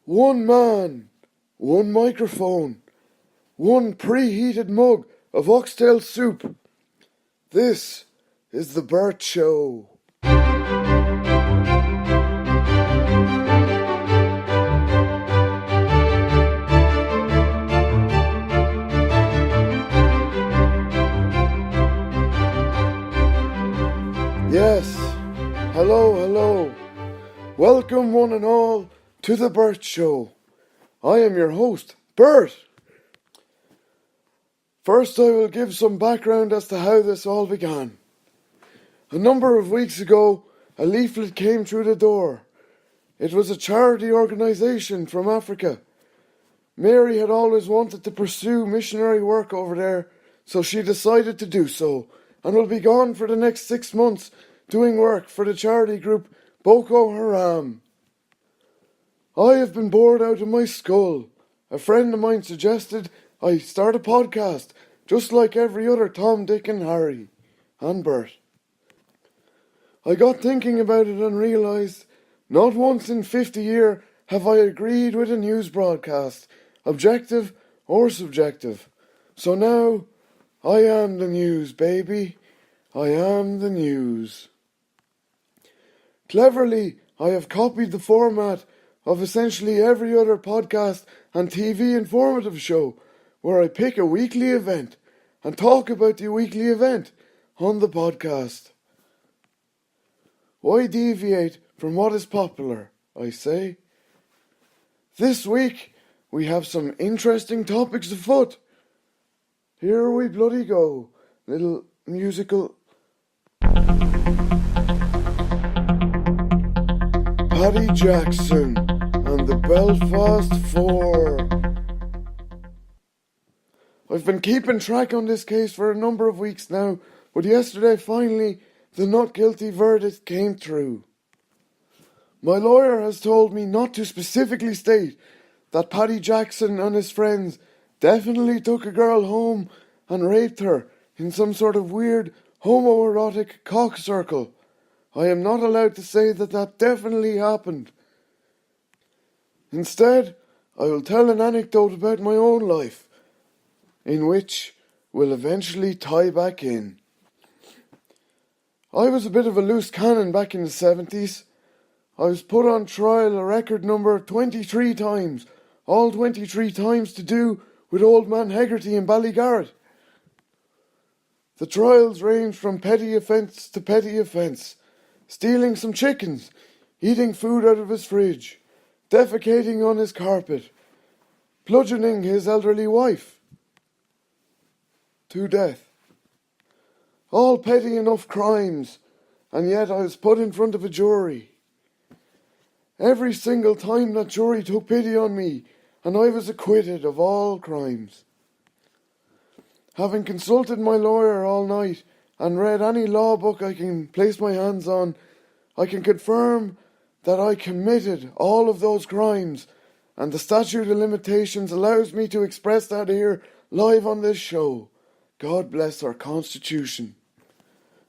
One man, one microphone, one preheated mug of oxtail soup. This is the Bert Show. Yes, hello. Welcome one and all to the Bert Show. I am your host, Bert. First, I will give some background as to how this all began. A number of weeks ago, a leaflet came through the door. It was a charity organisation from Africa. Mary had always wanted to pursue missionary work over there, so she decided to do so, and will be gone for the next 6 months doing work for the charity group Boko Haram. I have been bored out of my skull. A friend of mine suggested I start a podcast, just like every other Tom, Dick and Harry, and Bert. I got thinking about it and realised, not once in 50 years have I agreed with a news broadcast, objective or subjective. So now, I am the news, baby. I am the news. Cleverly, I have copied the format of essentially every other podcast and TV informative show, where I pick a weekly event and talk about the weekly event on the podcast. Why deviate from what is popular, I say? This week, we have some interesting topics afoot. Here we bloody go. Little musical. Paddy Jackson and the Belfast Four. I've been keeping track on this case for a number of weeks now, but yesterday finally the not guilty verdict came through. My lawyer has told me not to specifically state that Paddy Jackson and his friends definitely took a girl home and raped her in some sort of weird homoerotic cock circle. I am not allowed to say that definitely happened. Instead, I will tell an anecdote about my own life, in which will eventually tie back in. I was a bit of a loose cannon back in the 70s. I was put on trial a record number 23 times, all 23 times to do with Old Man Hegarty in Ballygarrett. The trials ranged from petty offence to petty offence. Stealing some chickens, eating food out of his fridge, defecating on his carpet, bludgeoning his elderly wife to death. All petty enough crimes, and yet I was put in front of a jury. Every single time that jury took pity on me, and I was acquitted of all crimes. Having consulted my lawyer all night, and read any law book I can place my hands on, I can confirm that I committed all of those crimes, and the statute of limitations allows me to express that here live on this show. God bless our Constitution.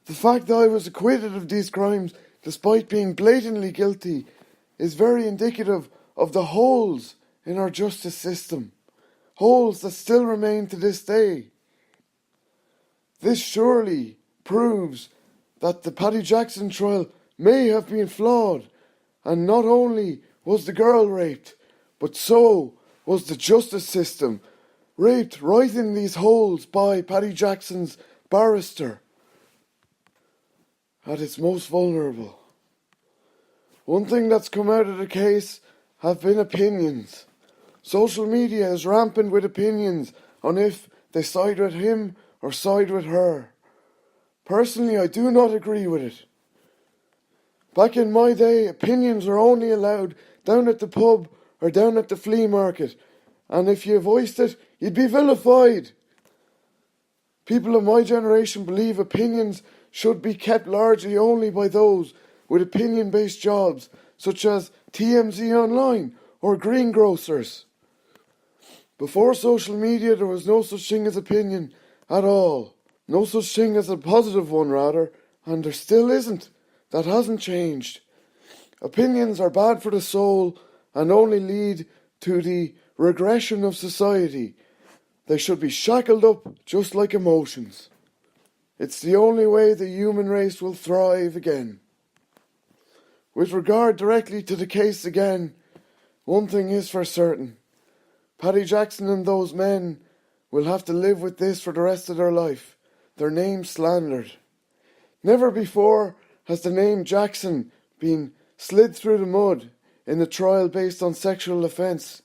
The fact that I was acquitted of these crimes, despite being blatantly guilty, is very indicative of the holes in our justice system, holes that still remain to this day. This surely proves that the Paddy Jackson trial may have been flawed, and not only was the girl raped, but so was the justice system, raped right in these holes by Paddy Jackson's barrister at its most vulnerable. One thing that's come out of the case have been opinions. Social media is rampant with opinions on if they side with him or side with her. Personally, I do not agree with it. Back in my day, opinions were only allowed down at the pub or down at the flea market, and if you voiced it, you'd be vilified. People of my generation believe opinions should be kept largely only by those with opinion-based jobs, such as TMZ Online or greengrocers. Before social media, there was no such thing as opinion at all. No such thing as a positive one, rather, and there still isn't. That hasn't changed. Opinions are bad for the soul, and only lead to the regression of society. They should be shackled up just like emotions. It's the only way the human race will thrive again. With regard directly to the case again, one thing is for certain. Paddy Jackson and those men will have to live with this for the rest of their life. Their name slandered. Never before has the name Jackson been slid through the mud in a trial based on sexual offence.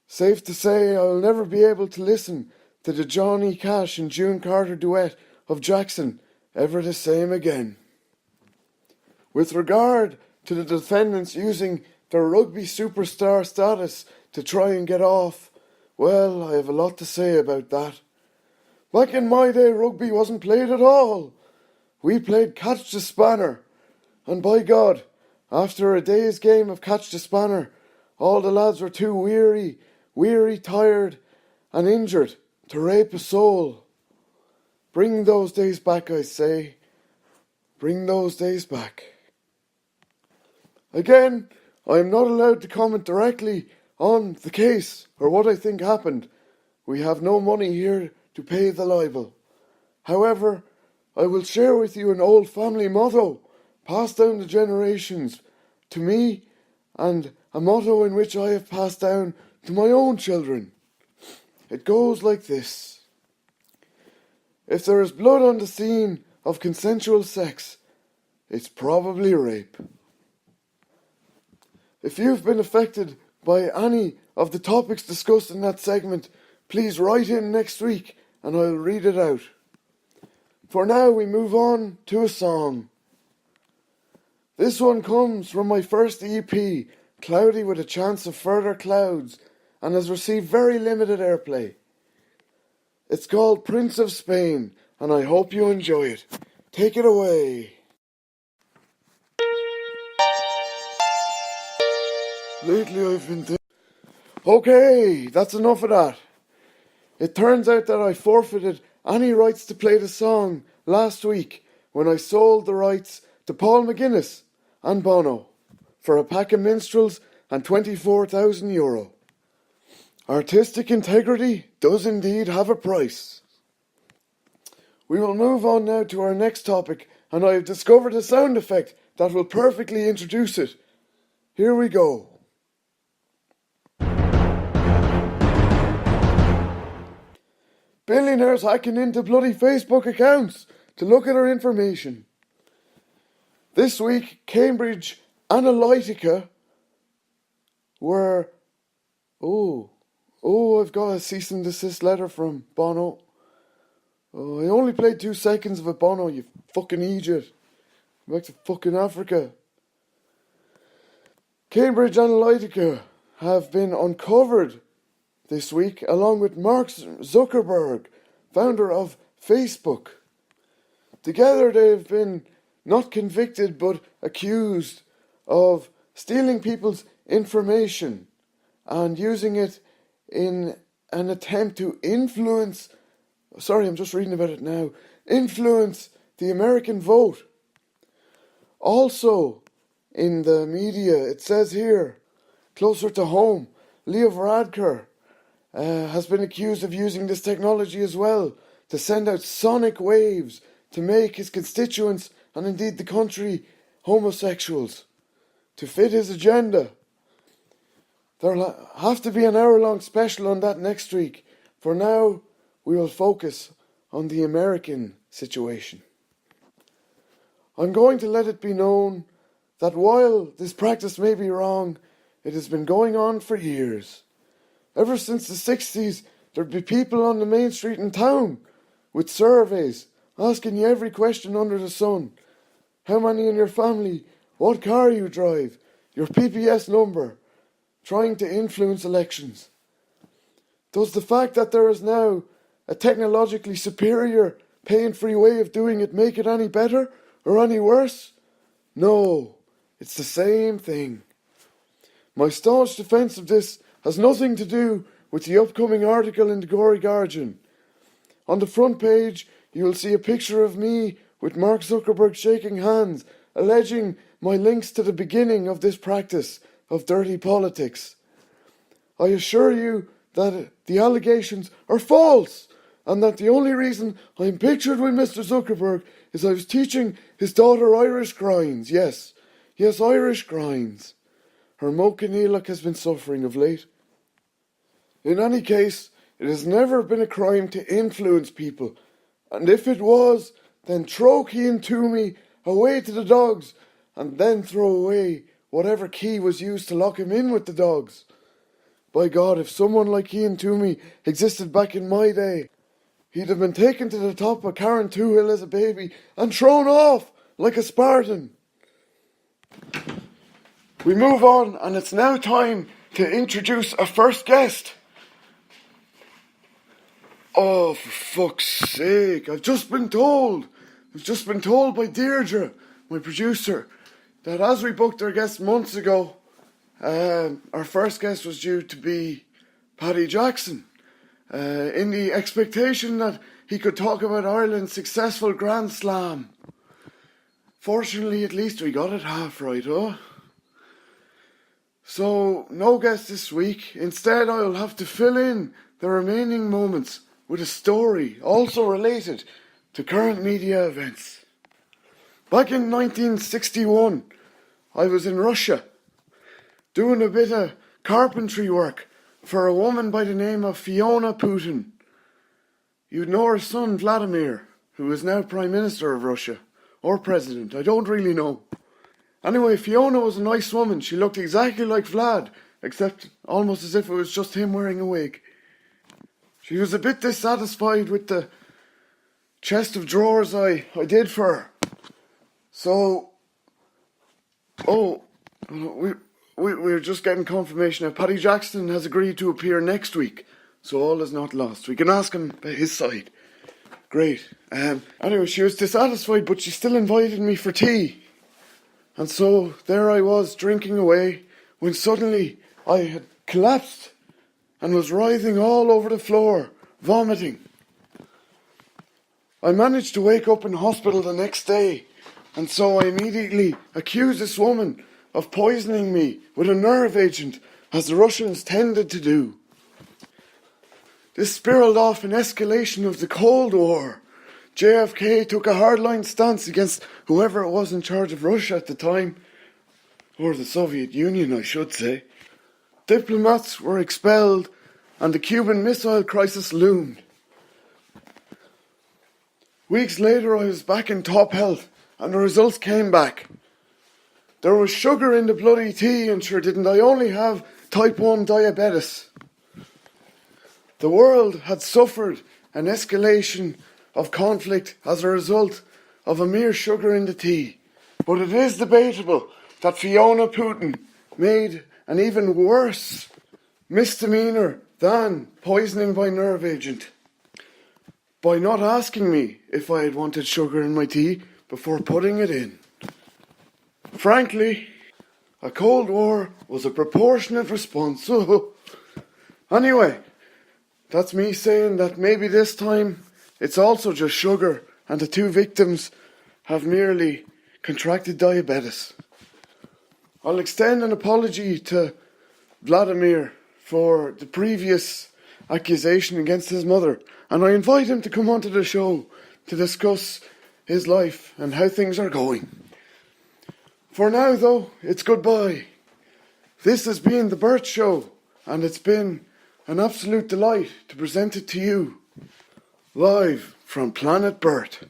Safe to say I'll never be able to listen to the Johnny Cash and June Carter duet of Jackson ever the same again. With regard to the defendants using their rugby superstar status to try and get off, well, I have a lot to say about that. Back in my day, rugby wasn't played at all. We played catch the spanner. And by God, after a day's game of catch the spanner, all the lads were too weary, tired, and injured to rape a soul. Bring those days back, I say. Bring those days back. Again, I am not allowed to comment directly on the case or what I think happened. We have no money here to pay the libel. However, I will share with you an old family motto passed down the generations to me, and a motto in which I have passed down to my own children. It goes like this. If there is blood on the scene of consensual sex, it's probably rape. If you've been affected by any of the topics discussed in that segment, please write in next week and I'll read it out. For now, we move on to a song. This one comes from my first EP, Cloudy with a Chance of Further Clouds, and has received very limited airplay. It's called Prince of Spain, and I hope you enjoy it. Take it away. Lately I've been thinking... Okay, that's enough of that. It turns out that I forfeited any rights to play the song last week when I sold the rights to Paul McGuinness and Bono for a pack of minstrels and €24,000. Artistic integrity does indeed have a price. We will move on now to our next topic, and I have discovered a sound effect that will perfectly introduce it. Here we go. Billionaires hacking into bloody Facebook accounts to look at our information. This week, Cambridge Analytica were... I've got a cease and desist letter from Bono. I only played 2 seconds of it, Bono, you fucking idiot. Go back to fucking Africa. Cambridge Analytica have been uncovered this week, along with Mark Zuckerberg, founder of Facebook. Together they've been not convicted but accused of stealing people's information and using it in an attempt to influence the American vote. Also, in the media, it says here, closer to home, Leo Varadkar has been accused of using this technology as well to send out sonic waves to make his constituents and indeed the country homosexuals to fit his agenda. There'll have to be an hour-long special on that next week. For now, we will focus on the American situation. I'm going to let it be known that while this practice may be wrong, it has been going on for years. Ever since the 60s, there'd be people on the main street in town with surveys asking you every question under the sun. How many in your family? What car you drive? Your PPS number? Trying to influence elections. Does the fact that there is now a technologically superior, pain-free way of doing it make it any better or any worse? No, it's the same thing. My staunch defence of this has nothing to do with the upcoming article in the Gory Guardian. On the front page, you will see a picture of me with Mark Zuckerberg shaking hands, alleging my links to the beginning of this practice of dirty politics. I assure you that the allegations are false, and that the only reason I'm pictured with Mr. Zuckerberg is I was teaching his daughter Irish grinds. Yes, Irish grinds. Her mocha Neelach has been suffering of late. In any case, it has never been a crime to influence people, and if it was, then throw Cian Toomey away to the dogs, and then throw away whatever key was used to lock him in with the dogs. By God, if someone like Cian Toomey existed back in my day, he'd have been taken to the top of Carrauntoohil as a baby and thrown off like a Spartan. We move on, and it's now time to introduce our first guest. Oh, for fuck's sake, I've just been told by Deirdre, my producer, that as we booked our guest months ago, our first guest was due to be Paddy Jackson, in the expectation that he could talk about Ireland's successful Grand Slam. Fortunately, at least we got it half right, huh? So, no guest this week. Instead, I'll have to fill in the remaining moments with a story also related to current media events. Back in 1961, I was in Russia doing a bit of carpentry work for a woman by the name of Fiona Putin. You'd know her son Vladimir, who is now Prime Minister of Russia, or President, I don't really know. Anyway, Fiona was a nice woman. She looked exactly like Vlad, except almost as if it was just him wearing a wig. She was a bit dissatisfied with the chest of drawers I did for her. So, we're just getting confirmation that Paddy Jackson has agreed to appear next week. So all is not lost. We can ask him about his side. Great. Anyway, she was dissatisfied, but she still invited me for tea. And so there I was, drinking away, when suddenly I had collapsed and was writhing all over the floor, vomiting. I managed to wake up in hospital the next day, and so I immediately accused this woman of poisoning me with a nerve agent, as the Russians tended to do. This spiraled off an escalation of the Cold War. JFK took a hardline stance against whoever it was in charge of Russia at the time, or the Soviet Union, I should say. Diplomats were expelled, and the Cuban Missile Crisis loomed. Weeks later, I was back in top health, and the results came back. There was sugar in the bloody tea, and sure didn't I only have type 1 diabetes. The world had suffered an escalation of conflict as a result of a mere sugar in the tea. But it is debatable that Fiona Putin made an even worse misdemeanour than poisoning by nerve agent by not asking me if I had wanted sugar in my tea before putting it in. Frankly, a Cold War was a proportionate response. Anyway, that's me saying that maybe this time it's also just sugar and the two victims have merely contracted diabetes. I'll extend an apology to Vladimir for the previous accusation against his mother, and I invite him to come onto the show to discuss his life and how things are going. For now, though, it's goodbye. This has been the Bert Show, and it's been an absolute delight to present it to you, live from Planet Bert.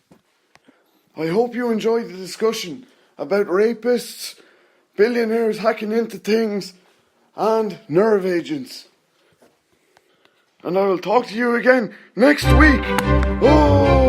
I hope you enjoyed the discussion about rapists, billionaires hacking into things, and nerve agents. And I will talk to you again next week. Oh!